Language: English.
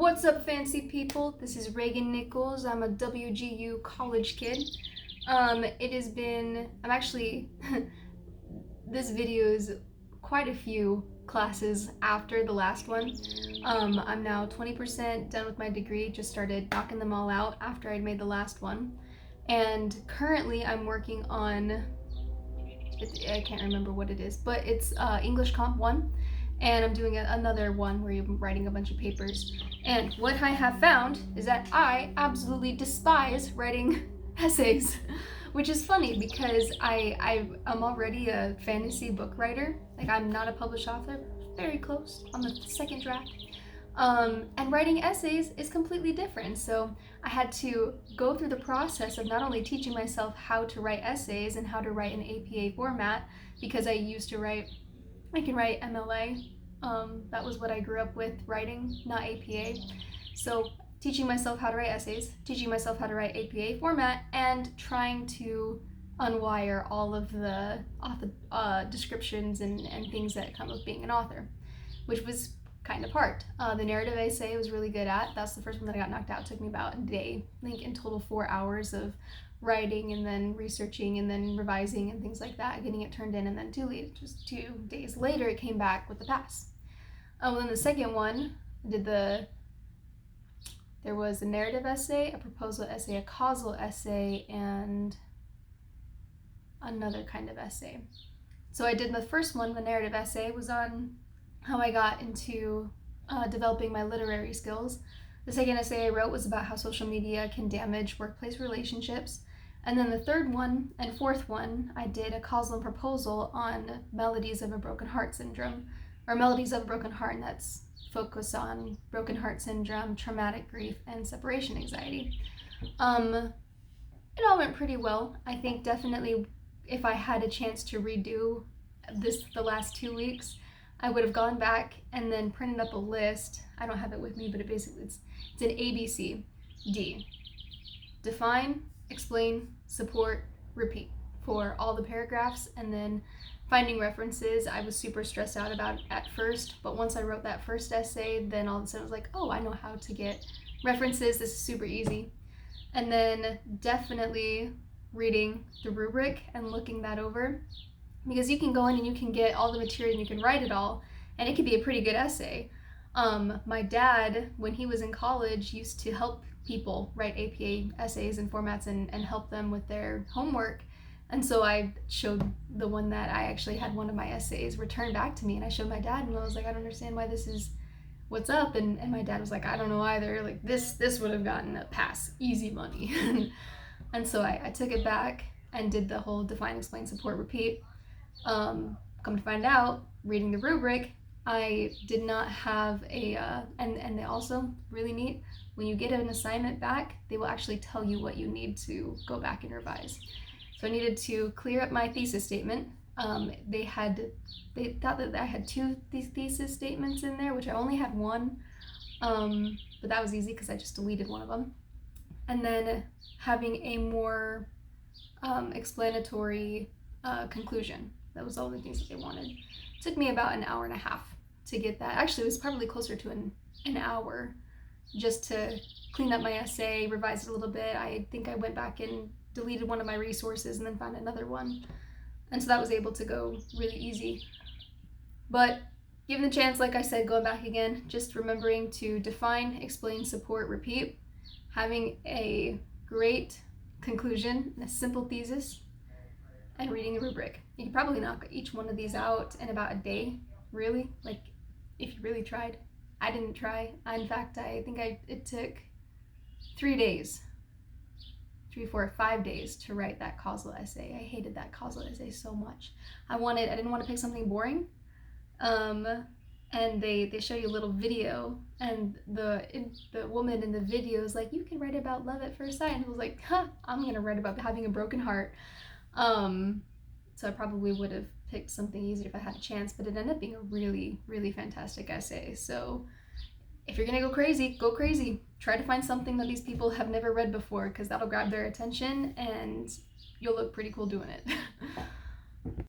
What's up, fancy people? This is Reagan Nichols. I'm a WGU college kid. It has been, I'm actually, this video is quite a few classes after the last one. I'm now 20% done with my degree, just started knocking them all out after I'd made the last one. And currently I'm working on, I can't remember what it is, but it's English Comp 1. And I'm doing another one where you're writing a bunch of papers. And what I have found is that I absolutely despise writing essays, which is funny because I'm already a fantasy book writer. Like, I'm not a published author, very close on the second draft. And writing essays is completely different. So I had to go through the process of not only teaching myself how to write essays and how to write in APA format, because I can write MLA. That was what I grew up with writing, not APA. So teaching myself how to write essays, teaching myself how to write APA format, and trying to unwire all of the descriptions and things that come with being an author, which was kind of hard. The narrative essay I was really good at. That's the first one that I got knocked out. It took me about a day, I think in total 4 hours of writing and then researching and then revising and things like that, getting it turned in and then deleted. Just 2 days later, it came back with the pass. Then the second one, there was a narrative essay, a proposal essay, a causal essay, and another kind of essay. So I did the first one, the narrative essay, was on how I got into developing my literary skills. The second essay I wrote was about how social media can damage workplace relationships. And then the third one and fourth one, I did a causal and proposal on melodies of a broken heart syndrome, or melodies of a broken heart, and that's focused on broken heart syndrome, traumatic grief, and separation anxiety. It all went pretty well. I think definitely if I had a chance to redo the last 2 weeks, I would have gone back and then printed up a list. I don't have it with me, but it's an ABC. D. Define, explain, support, repeat for all the paragraphs, and then finding references. I was super stressed out about at first, but once I wrote that first essay, then all of a sudden I was like, oh, I know how to get references. This is super easy. And then definitely reading the rubric and looking that over, because you can go in and you can get all the material and you can write it all, and it could be a pretty good essay. My dad, when he was in college, used to help people write APA essays and formats and help them with their homework. And so I showed the one that I actually had one of my essays returned back to me, and I showed my dad, and I was like, I don't understand why this is, what's up? And my dad was like, I don't know either. Like, this would have gotten a pass, easy money. And so I took it back and did the whole define, explain, support, repeat. Come to find out, reading the rubric, I did not have and they also, really neat, when you get an assignment back, they will actually tell you what you need to go back and revise. So I needed to clear up my thesis statement. They thought that I had 2 thesis statements in there, which I only had 1, but that was easy because I just deleted one of them. And then having a more explanatory conclusion. That was all the things that they wanted. It took me about an hour and a half to get that. Actually, it was probably closer to an hour just to clean up my essay, revise it a little bit. I think I went back and deleted one of my resources and then found another one. And so that was able to go really easy. But given the chance, like I said, going back again, just remembering to define, explain, support, repeat, having a great conclusion and a simple thesis, and reading the rubric. You could probably knock each one of these out in about a day, really, like if you really tried. I didn't try. In fact, I think it took 3 days, 3, 4, 5 days to write that causal essay. I hated that causal essay so much. I didn't want to pick something boring. And they show you a little video, and the woman in the video is like, you can write about love at first sight. And I was like, I'm gonna write about having a broken heart. So I probably would have picked something easier if I had a chance, but it ended up being a really, really fantastic essay. So if you're gonna go crazy, go crazy. Try to find something that these people have never read before, because that'll grab their attention and you'll look pretty cool doing it.